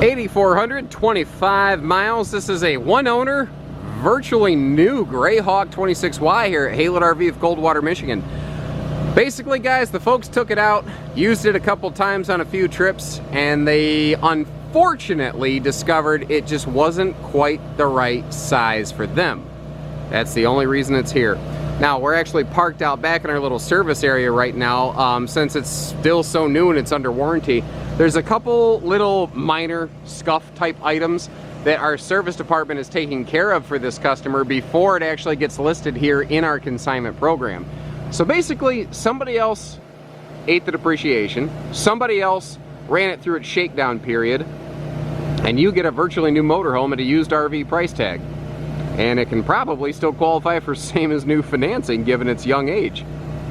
8,425 miles. This is a one-owner, virtually new Greyhawk 26Y here at Haylett RV of Coldwater, Michigan. Basically, guys, the folks took it out, used it a couple times on a few trips, and they unfortunately discovered it just wasn't quite the right size for them. That's the only reason it's here. Now, we're actually parked out back in our little service area right now. Since it's still so new and it's under warranty, there's a couple little minor scuff type items that our service department is taking care of for this customer before it actually gets listed here in our consignment program. So basically, somebody else ate the depreciation, somebody else ran it through its shakedown period, and you get a virtually new motorhome at a used RV price tag. And it can probably still qualify for same as new financing given its young age.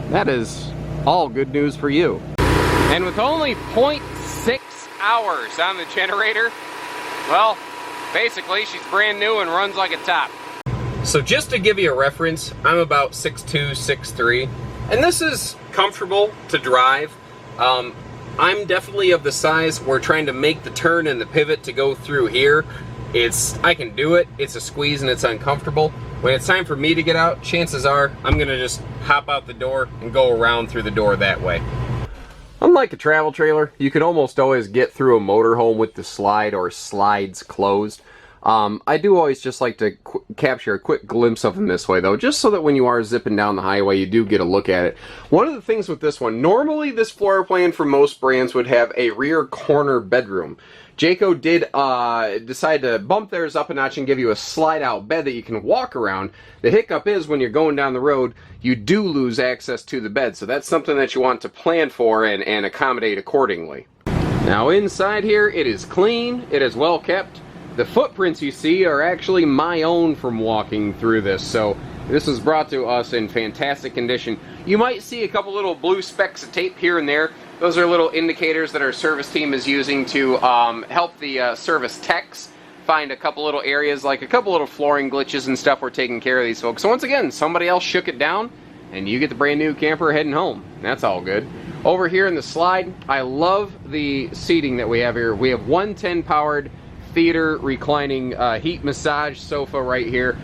That is all good news for you. And with only 0.6 hours on the generator, well, basically she's brand new and runs like a top. So just to give you a reference, I'm about 6'2", 6'3", and this is comfortable to drive. I'm definitely of the size where trying to make the turn and the pivot to go through here, I can do it, it's a squeeze and it's uncomfortable. When it's time for me to get out, chances are I'm gonna just hop out the door and go around through the door that way. Unlike a travel trailer, you can almost always get through a motorhome with the slide or slides closed. I do always just like to capture a quick glimpse of them this way though, just so that when you are zipping down the highway you do get a look at it. One of the things with this one, normally this floor plan for most brands would have a rear corner bedroom. Jayco did decide to bump theirs up a notch and give you a slide out bed that you can walk around. The hiccup is when you're going down the road, you do lose access to the bed, so that's something that you want to plan for and accommodate accordingly. Now inside here, it is clean, it is well kept. The footprints you see are actually my own from walking through this, so this was brought to us in fantastic condition. You might see a couple little blue specks of tape here and there. Those are little indicators that our service team is using to help the service techs find a couple little areas, like a couple little flooring glitches and stuff. We're taking care of these folks. So once again, somebody else shook it down, and you get the brand new camper heading home. That's all good. Over here in the slide, I love the seating that we have here. We have 110 powered theater reclining heat massage sofa right here.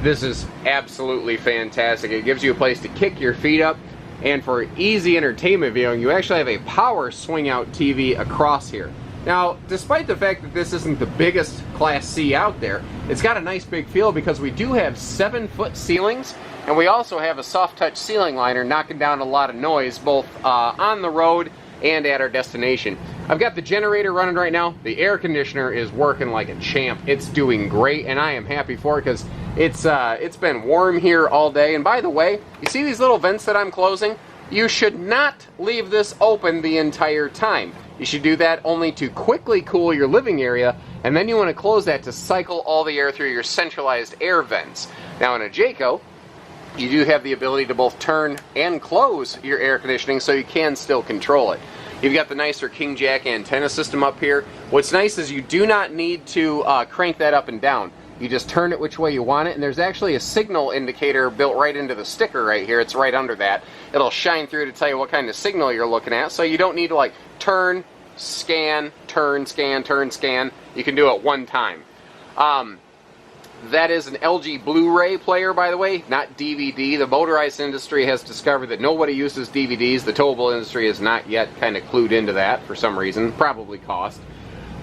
This is absolutely fantastic. It gives you a place to kick your feet up, and for easy entertainment viewing, you actually have a power swing out TV across here. Now, despite the fact that this isn't the biggest Class C out there, it's got a nice big feel because we do have 7-foot ceilings, and we also have a soft touch ceiling liner knocking down a lot of noise both on the road and at our destination. I've got the generator running right now. The air conditioner is working like a champ. It's doing great, and I am happy for it because it's been warm here all day. And by the way, you see these little vents that I'm closing? You should not leave this open the entire time. You should do that only to quickly cool your living area, and then you want to close that to cycle all the air through your centralized air vents. Now in a Jayco, you do have the ability to both turn and close your air conditioning so you can still control it. You've got the nicer King Jack antenna system up here. What's nice is you do not need to crank that up and down. You just turn it which way you want it, and there's actually a signal indicator built right into the sticker right here. It's right under that. It'll shine through to tell you what kind of signal you're looking at, so you don't need to like turn, scan, turn, scan, turn, scan. You can do it one time. That is an LG Blu-ray player, by the way, not DVD. The motorized industry has discovered that nobody uses DVDs. The towable industry is not yet kind of clued into that for some reason, probably cost.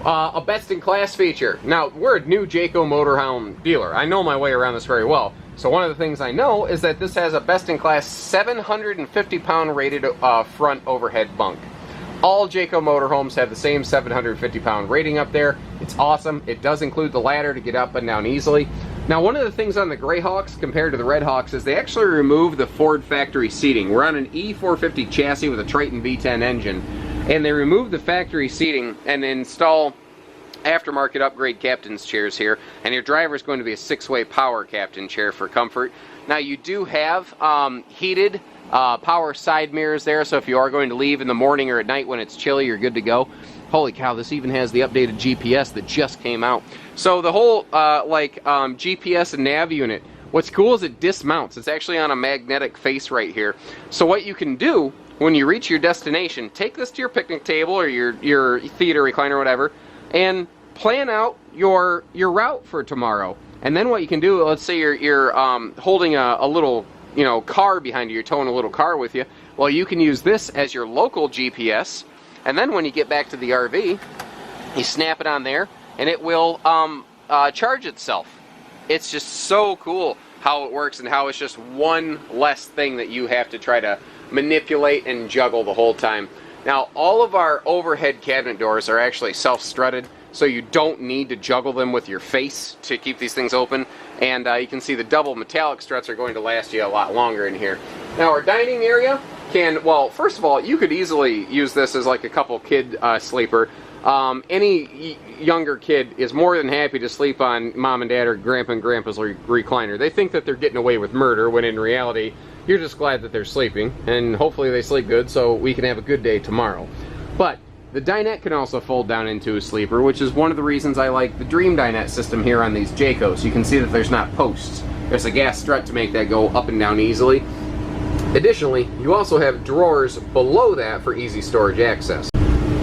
A best-in-class feature. Now, we're a new Jayco motorhome dealer. I know my way around this very well. So one of the things I know is that this has a best-in-class 750-pound rated front overhead bunk. All Jayco motorhomes have the same 750-pound rating up there. It's awesome. It does include the ladder to get up and down easily. Now, one of the things on the Greyhawks compared to the Redhawks is they actually removed the Ford factory seating. We're on an E450 chassis with a Triton V10 engine, and they removed the factory seating and install aftermarket upgrade captain's chairs here, and your driver is going to be a 6-way power captain chair for comfort. Now, you do have heated power side mirrors there, so if you are going to leave in the morning or at night when it's chilly, you're good to go. Holy cow, this even has the updated GPS that just came out. So the whole GPS and nav unit, what's cool is it dismounts. It's actually on a magnetic face right here. So what you can do when you reach your destination, take this to your picnic table or your theater recliner or whatever, and plan out your route for tomorrow. And then what you can do, let's say you're holding a little, you know, car behind you, you're towing a little car with you. Well, you can use this as your local GPS, and then when you get back to the RV, you snap it on there, and it will charge itself. It's just so cool how it works, and how it's just one less thing that you have to try to manipulate and juggle the whole time. Now, all of our overhead cabinet doors are actually self-strutted, so you don't need to juggle them with your face to keep these things open. And you can see the double metallic struts are going to last you a lot longer in here. Now, our dining area can, well, first of all, you could easily use this as like a couple kid sleeper. Any younger kid is more than happy to sleep on mom and dad or grandpa and grandpa's recliner. They think that they're getting away with murder, when in reality, you're just glad that they're sleeping, and hopefully they sleep good so we can have a good day tomorrow. But the dinette can also fold down into a sleeper, which is one of the reasons I like the Dream dinette system here on these Jaycos. You can see that there's not posts. There's a gas strut to make that go up and down easily. Additionally, you also have drawers below that for easy storage access.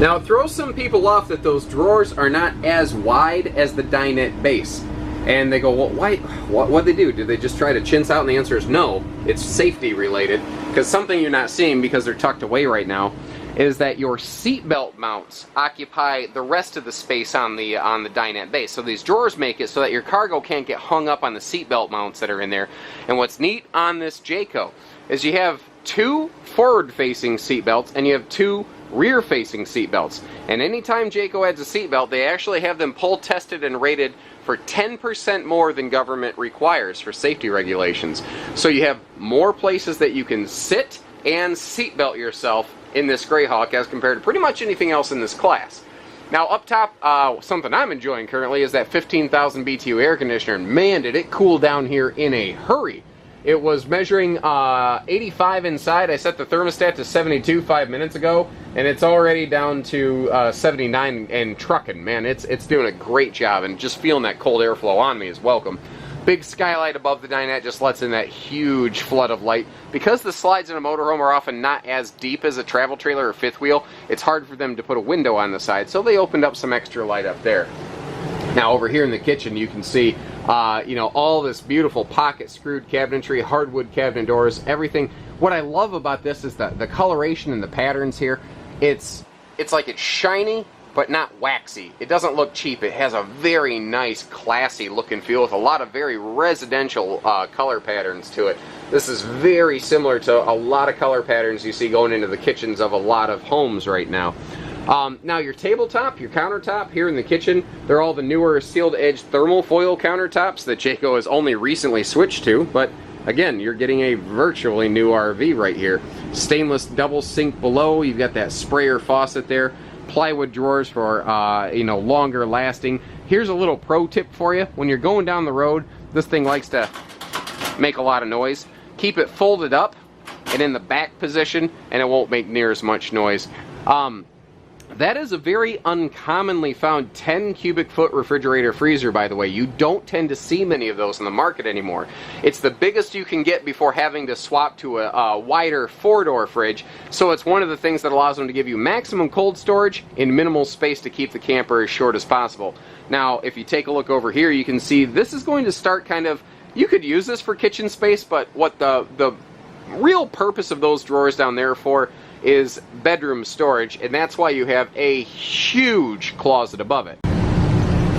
Now, it throws some people off that those drawers are not as wide as the dinette base. And they go, well, why? What'd they do? Did they just try to chintz out? And the answer is no. It's safety related. Because something you're not seeing because they're tucked away right now is that your seatbelt mounts occupy the rest of the space on the dinette base. So these drawers make it so that your cargo can't get hung up on the seatbelt mounts that are in there. And what's neat on this Jayco is you have 2 forward-facing seatbelts and you have 2 rear-facing seatbelts. And anytime Jayco adds a seatbelt, they actually have them pull tested and rated for 10% more than government requires for safety regulations. So you have more places that you can sit and seatbelt yourself in this Greyhawk as compared to pretty much anything else in this class. Now, up top, something I'm enjoying currently is that 15,000 BTU air conditioner, and man, did it cool down here in a hurry. It was measuring 85 inside. I set the thermostat to 72 5 minutes ago, and it's already down to 79 and trucking. Man, it's doing a great job, and just feeling that cold airflow on me is welcome. Big skylight above the dinette just lets in that huge flood of light. Because the slides in a motorhome are often not as deep as a travel trailer or fifth wheel, it's hard for them to put a window on the side, so they opened up some extra light up there. Now, over here in the kitchen, you can see you know, all this beautiful pocket screwed cabinetry, hardwood cabinet doors, everything. What I love about this is the coloration and the patterns here. It's like it's shiny, but not waxy. It doesn't look cheap. It has a very nice, classy look and feel with a lot of very residential color patterns to it. This is very similar to a lot of color patterns you see going into the kitchens of a lot of homes right now. Now your tabletop, your countertop here in the kitchen, they're all the newer sealed edge thermal foil countertops that Jayco has only recently switched to, but again, you're getting a virtually new RV right here. Stainless double sink below, you've got that sprayer faucet there, plywood drawers for you know, longer lasting. Here's a little pro tip for you. When you're going down the road, this thing likes to make a lot of noise. Keep it folded up and in the back position, and it won't make near as much noise. That is a very uncommonly found 10 cubic foot refrigerator freezer, by the way. You don't tend to see many of those in the market anymore. It's the biggest you can get before having to swap to a wider 4-door fridge, so it's one of the things that allows them to give you maximum cold storage in minimal space to keep the camper as short as possible. Now, if you take a look over here, you can see this is going to start kind of, you could use this for kitchen space, but what the real purpose of those drawers down there for is bedroom storage, and that's why you have a huge closet above it.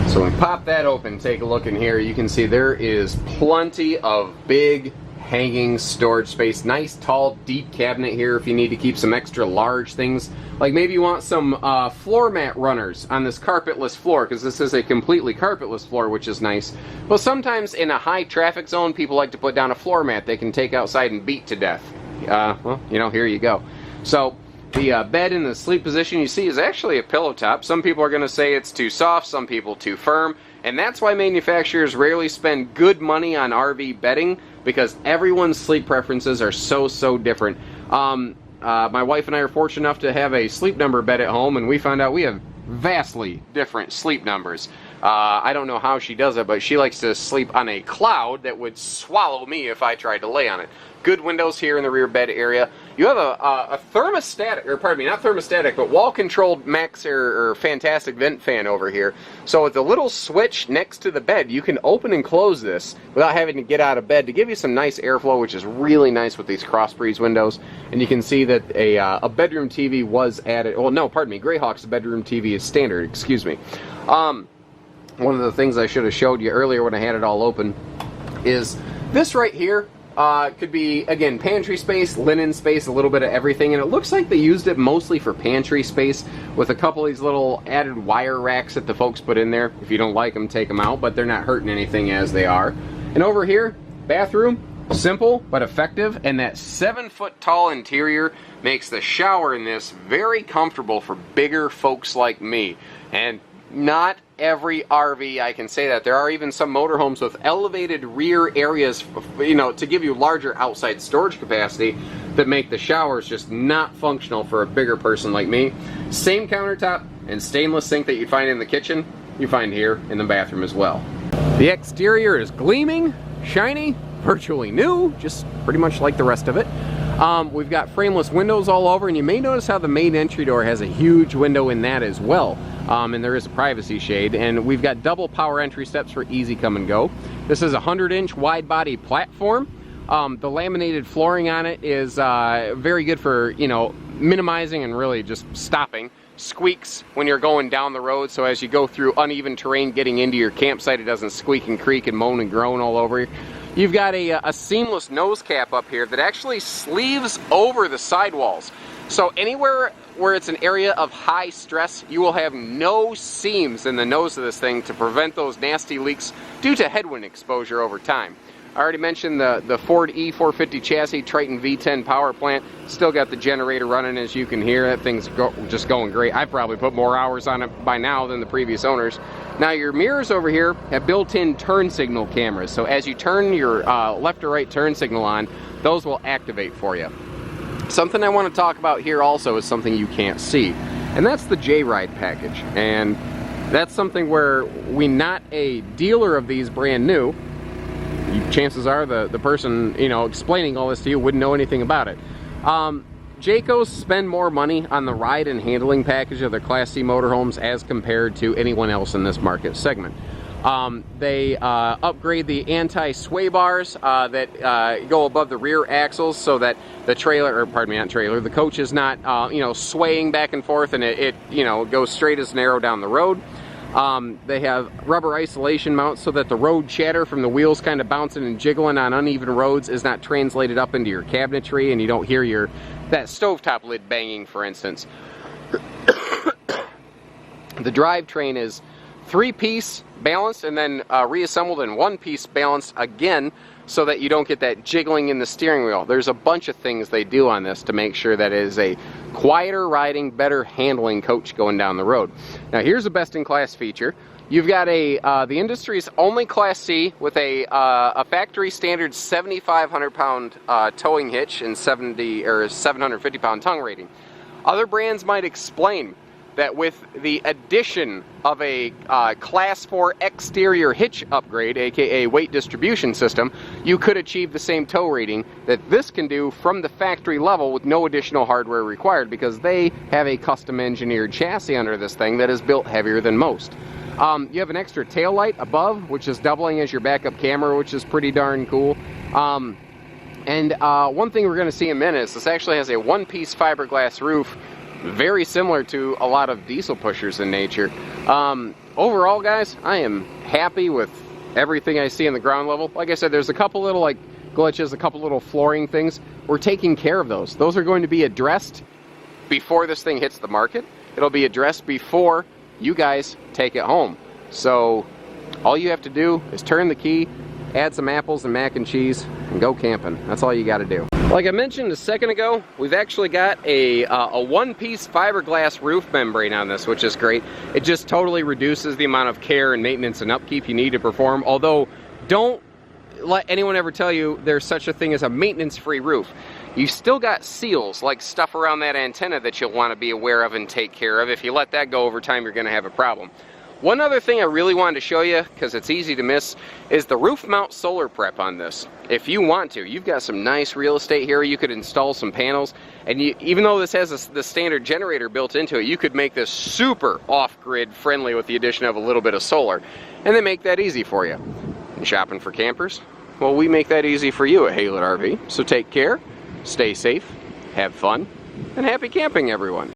So when we pop that open, take a look in here, you can see there is plenty of big hanging storage space. Nice tall deep cabinet here if you need to keep some extra large things, like maybe you want some floor mat runners on this carpetless floor, because this is a completely carpetless floor, which is nice. But sometimes in a high traffic zone, people like to put down a floor mat they can take outside and beat to death. Well, you know, here you go. So the bed in the sleep position you see is actually a pillow top. Some people are going to say it's too soft, some people too firm, and that's why manufacturers rarely spend good money on RV bedding, because everyone's sleep preferences are so different. My wife and I are fortunate enough to have a Sleep Number bed at home, and we found out we have vastly different sleep numbers. I don't know how she does it, but she likes to sleep on a cloud that would swallow me if I tried to lay on it. Good windows here in the rear bed area, you have a thermostatic, or pardon me, not thermostatic, but wall-controlled max or fantastic vent fan over here. So with the little switch next to the bed, you can open and close this without having to get out of bed to give you some nice airflow, which is really nice with these cross breeze windows. And you can see that a bedroom TV was added. Well, no, pardon me, Greyhawk's bedroom TV is standard. Excuse me. One of the things I should have showed you earlier when I had it all open is this right here. Could be, again, pantry space, linen space, a little bit of everything, and it looks like they used it mostly for pantry space with a couple of these little added wire racks that the folks put in there. If you don't like them, take them out, but they're not hurting anything as they are. And over here, bathroom, simple but effective, and that 7-foot tall interior makes the shower in this very comfortable for bigger folks like me. And not every RV, I can say that. There are even some motorhomes with elevated rear areas, you know, to give you larger outside storage capacity that make the showers just not functional for a bigger person like me. Same countertop and stainless sink that you find in the kitchen, you find here in the bathroom as well. The exterior is gleaming, shiny, virtually new, just pretty much like the rest of it. We've got frameless windows all over, and you may notice how the main entry door has a huge window in that as well. And there is a privacy shade, and we've got double power entry steps for easy come and go. This is a 100-inch wide body platform. The laminated flooring on it is very good for, you know, minimizing and really just stopping squeaks when you're going down the road, so as you go through uneven terrain getting into your campsite, it doesn't squeak and creak and moan and groan all over you. You've got a seamless nose cap up here that actually sleeves over the sidewalls. So anywhere where it's an area of high stress, you will have no seams in the nose of this thing to prevent those nasty leaks due to headwind exposure over time. I already mentioned the Ford E450 chassis, Triton V10 power plant. Still got the generator running, as you can hear. That thing's just going great. I've probably put more hours on it by now than the previous owners. Now your mirrors over here have built-in turn signal cameras. So as you turn your left or right turn signal on, those will activate for you. Something I want to talk about here also is something you can't see, and that's the J-Ride package. And that's something where we not a dealer of these brand new. Chances are the person, you know, explaining all this to you wouldn't know anything about it. Jayco spend more money on the ride and handling package of their Class C motorhomes as compared to anyone else in this market segment. They upgrade the anti-sway bars that go above the rear axles so that the trailer, or pardon me, not trailer, the coach is not, you know, swaying back and forth, and it you know, goes straight as narrow down the road. They have rubber isolation mounts so that the road chatter from the wheels kind of bouncing and jiggling on uneven roads is not translated up into your cabinetry, and you don't hear that stovetop lid banging, for instance. The drivetrain is 3-piece balanced and then reassembled in 1-piece balanced again, so that you don't get that jiggling in the steering wheel. There's a bunch of things they do on this to make sure that it is a quieter riding, better handling coach going down the road. Now here's a best-in-class feature. You've got the industry's only Class C with a factory standard 7,500-pound towing hitch and 750-pound tongue rating. Other brands might explain that with the addition of a Class 4 exterior hitch upgrade, aka weight distribution system, you could achieve the same tow rating that this can do from the factory level with no additional hardware required, because they have a custom engineered chassis under this thing that is built heavier than most. You have an extra tail light above, which is doubling as your backup camera, which is pretty darn cool. And one thing we're going to see in a minute is this actually has a 1-piece fiberglass roof, very similar to a lot of diesel pushers in nature. Overall, guys, I am happy with everything I see in the ground level. Like I said, there's a couple little like glitches, a couple little flooring things. We're taking care of those. Those are going to be addressed before this thing hits the market. It'll be addressed before you guys take it home. So all you have to do is turn the key, add some apples and mac and cheese, and go camping. That's all you got to do. Like I mentioned a second ago, we've actually got a 1-piece fiberglass roof membrane on this, which is great. It just totally reduces the amount of care and maintenance and upkeep you need to perform, although don't let anyone ever tell you there's such a thing as a maintenance-free roof. You've still got seals, like stuff around that antenna, that you'll want to be aware of and take care of. If you let that go over time, you're going to have a problem. One other thing I really wanted to show you, because it's easy to miss, is the roof mount solar prep on this. If you want to, you've got some nice real estate here. You could install some panels, and even though this has the standard generator built into it, you could make this super off-grid friendly with the addition of a little bit of solar, and then make that easy for you. And shopping for campers? Well, we make that easy for you at Haylett RV. So take care, stay safe, have fun, and happy camping, everyone.